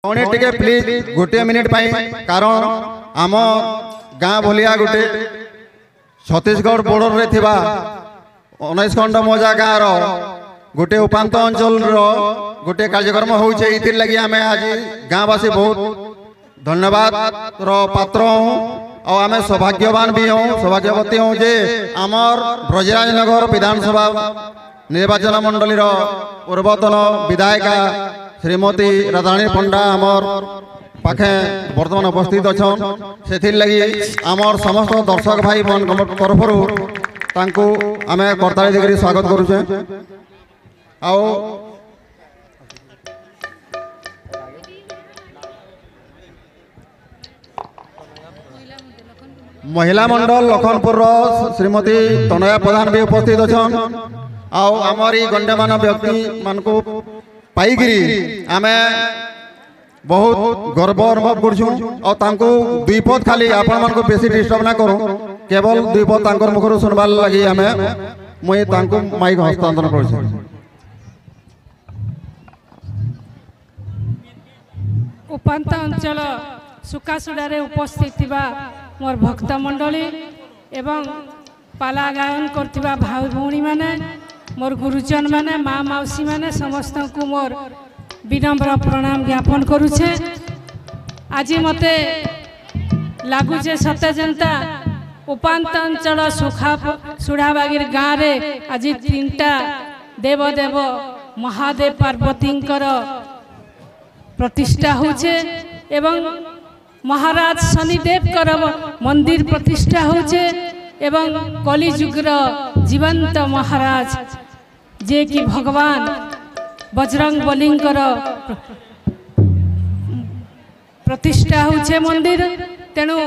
पुणी टिके प्लीज गोटे मिनिट पाई कारण आम गाँ भलिया गोटे छत्तीसगढ़ बॉर्डर रे थिबा 19 खंड मजा गाँव रो गोटे उपांत अंचल रो गोटे कार्यक्रम होउछे इतिर लगी आमे आज गाँववासी बहुत धन्यवाद रो पात्र हूँ और आमे सौभाग्यवान भी हूँ सौभाग्यवती हूँ जे आमर ब्रजराजनगर विधानसभा निर्वाचन मंडली रो पूर्वतन विधायिका श्रीमती राधारानी पंडा आमर पाखे बर्तमान उपस्थित अच्छा से लगी आमर समस्त दर्शक भाई तरफ तांको आमे करताली देकरी स्वागत करुचे आओ महिला मंडल लखनपुर श्रीमती तनया प्रधान भी उपस्थित अच्छा आओ आमर गण्यमान व्यक्ति मान को पाईगिरी आमे बहुत गर्व अनुभव करछुं और तांको दुई पद खाली आपण मान को बेसी डिस्टर्ब ना करो केवल दुई पद तांकर मुखर सुनबार लगी आमे मुई तांको माइक हस्तांतरण करछुं। उपांत अंचल सुकासुड़ा उपस्थित थिबा मोर भक्त मंडली एवं पाला गायन करथिबा भाई भौणी माने मोर गुरुजन माने माँ मौसी माने समस्त को मोर विनम्र प्रणाम ज्ञापन करुछे। आज मते लगुचे सत्य जनता उपांत अंचल सुड़ाबागिर गाँव रे आज 3टा देवदेव महादेव पार्वतींकर प्रतिष्ठा होचे एवं महाराज शनिदेव कर मंदिर प्रतिष्ठा होचे एवं कलिजुगर जीवंत महाराज जे कि भगवान बजरंग बलींकर प्रतिष्ठा होचे मंदिर तेणु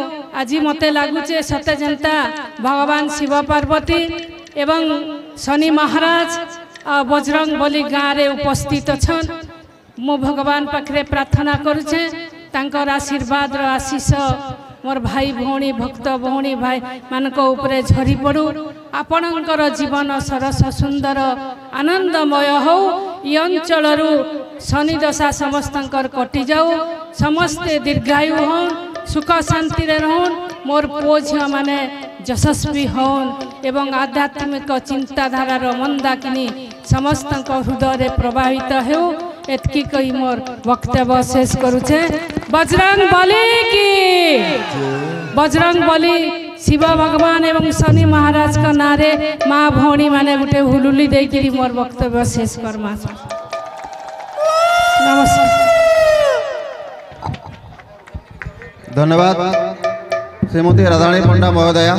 आज मते लगुचे सत्य जनता भगवान शिव पार्वती एवं शनि महाराज बजरंग बली गाँव रे उपस्थित अछन मो भगवान पाखरे प्रार्थना करुचे तांकर आशीर्वाद आशीष मोर भाई भौणी भक्त भौणी भाई मानक उपरे झरी पड़ू आपणकर जीवन सरस सुंदर आनंदमय हो ये अंचल शनि दशा समस्तंकर कटि जाऊ समस्ते दीर्घायु होन सुख शांति रहन मोर पुओ झियो माने यशस्वी होन एवं आध्यात्मिक चिंताधारार मंदाकिनी समस्त हृदय प्रभावित हो एतकी कही मोर वक्तव्य शेष करुचे। बजरंग बली की बजरंग बली शिव भगवान एवं शनि महाराज का नारे माँ भौणी माने गोटे हुलुली देकरी मोर वक्तव्य शेष करमा। नमस्कार धन्यवाद श्रीमती राधारानी पंडा महोदया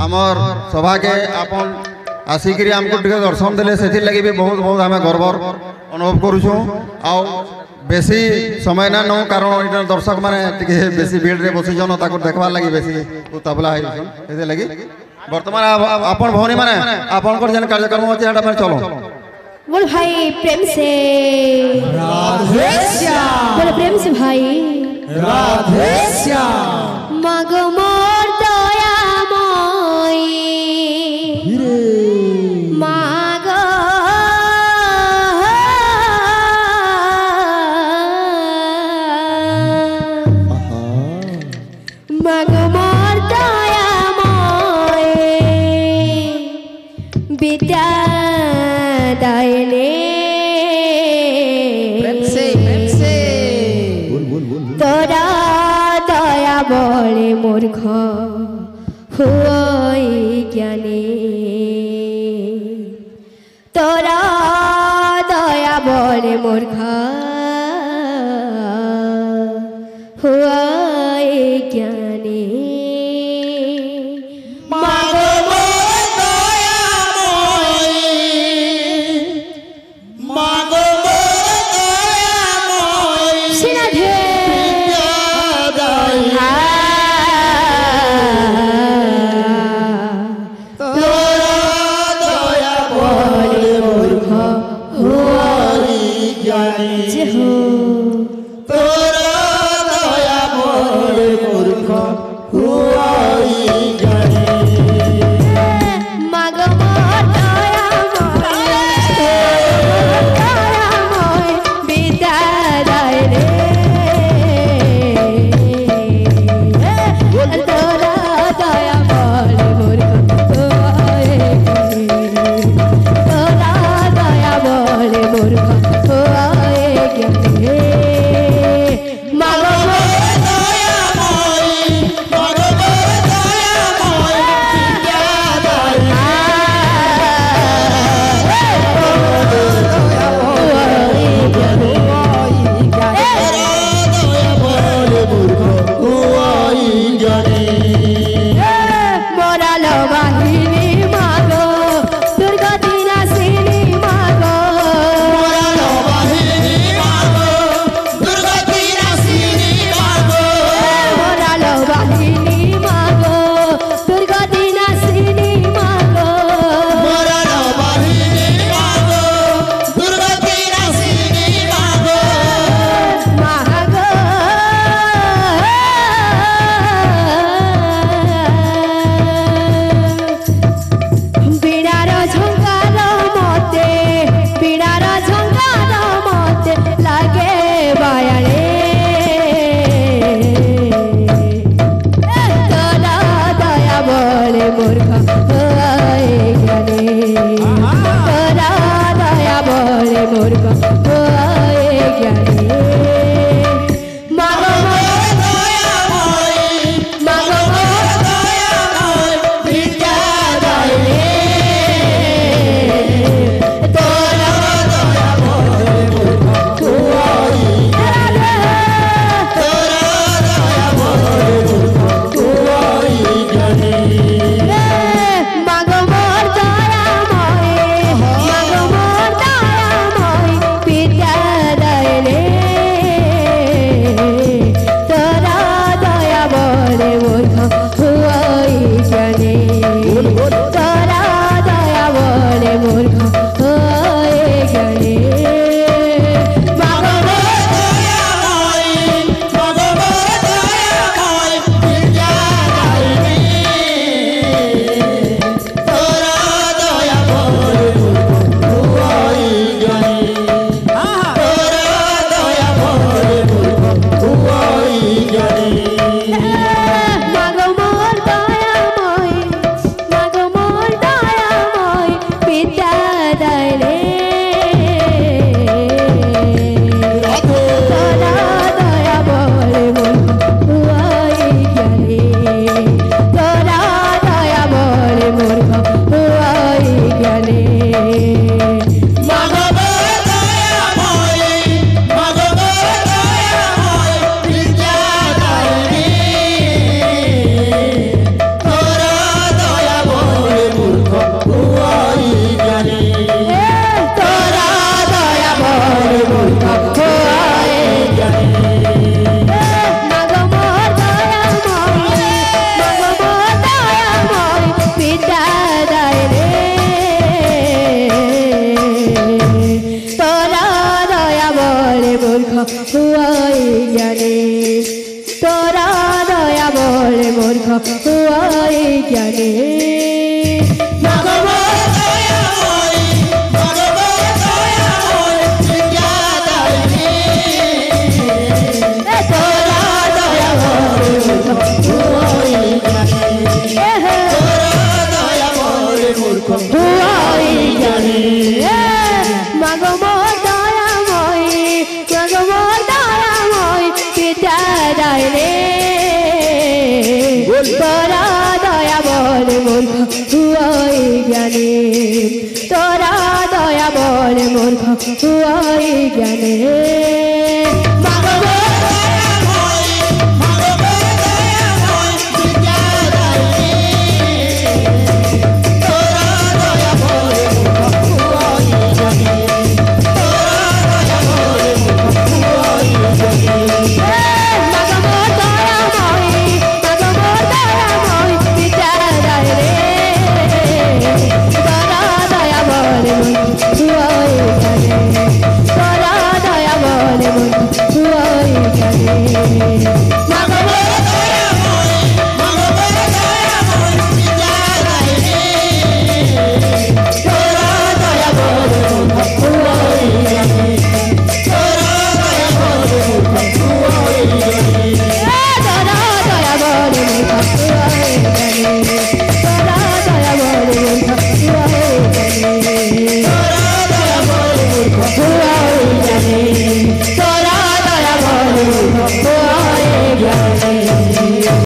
आमर सभा के आपन आसिक आमको टिके दर्शन देले से लगी भी बहुत बहुत आम गर्व अनुभव करुछुं आउ बेसी समय ना नो कारण इधर दर्शक माने टिके बेसी भीड़ रे बसी जन ताको देखबार लगी बेसी उतावला है से लगी वर्तमान आपन भौणी माने आपन कर जन कार्यक्रम अछि हटा पर चलो बोल भाई प्रेम से राधे श्याम बोल प्रेम से भाई राधे श्याम मागो मोर दयामय मागो मागो मोर दयामय विद्या दायने तोरा दया बले मूर्ख हुई ज्ञानी तोरा दया बले मूर्ख हुई ज्ञानी হুয়াই জ্ঞানী তোরা দয়া বলে মূর্খ হুয়াই জ্ঞানী তোরা দয়া বলে মূর্খ হুয়াই জ্ঞানী তোরা দয়া বলে মূর্খ হুয়াই জ্ঞানী Yeah.